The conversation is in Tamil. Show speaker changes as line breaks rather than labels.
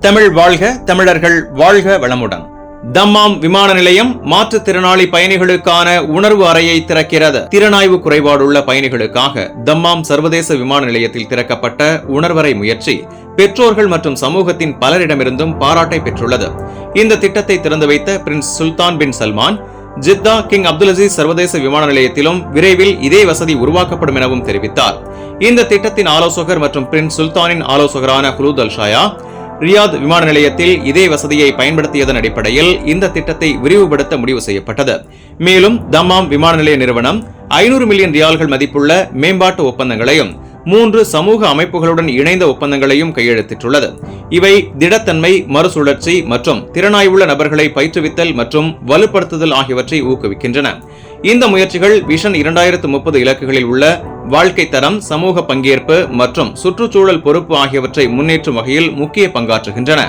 தமிழ் வாழ்க, தமிழர்கள் வாழ்க வளமுடன். தம்மாம் விமான நிலையம் மாற்றுத்திறனாளி பயணிகளுக்கான உணர்வு அறையை திறக்கிறது. திறனாய்வு குறைபாடுள்ள பயணிகளுக்காக தம்மாம் சர்வதேச விமான நிலையத்தில் திறக்கப்பட்ட உணர்வறை முயற்சி பெற்றோர்கள் மற்றும் சமூகத்தின் பலரிடமிருந்தும் பாராட்டை பெற்றுள்ளது. இந்த திட்டத்தை திறந்து வைத்த பிரின்ஸ் சுல்தான் பின் சல்மான், ஜித்தா கிங் அப்துல் அசீஸ் சர்வதேச விமான நிலையத்திலும் விரைவில் இதே வசதி உருவாக்கப்படும் எனவும் தெரிவித்தார். இந்த திட்டத்தின் ஆலோசகர் மற்றும் பிரின்ஸ் சுல்தானின் ஆலோசகரான ஹுலூத் அல் ஷாயா ரியாத் விமான நிலையத்தில் இதே வசதியை பயன்படுத்தியதன் அடிப்படையில் இந்த திட்டத்தை விரிவுபடுத்த முடிவு செய்யப்பட்டது. மேலும் தம்மாம் விமான நிலைய நிறுவனம் 500 மில்லியன் ரியால்கள் மதிப்புள்ள மேம்பாட்டு ஒப்பந்தங்களையும் 3 சமூக அமைப்புகளுடன் இணைந்த ஒப்பந்தங்களையும் கையெழுத்திட்டுள்ளது. இவை திடத்தன்மை, மறுசுழற்சி மற்றும் திறனாய்வுள்ள நபர்களை பயிற்றுவித்தல் மற்றும் வலுப்படுத்துதல் ஆகியவற்றை ஊக்குவிக்கின்றன. இந்த முயற்சிகள் விஷன் 2030 இலக்குகளில் உள்ள வாழ்க்கை தரம், சமூக பங்கேற்பு மற்றும் சுற்றுச்சூழல் பொறுப்பு ஆகியவற்றை முன்னேற்றும் வகையில் முக்கிய பங்காற்றுகின்றன.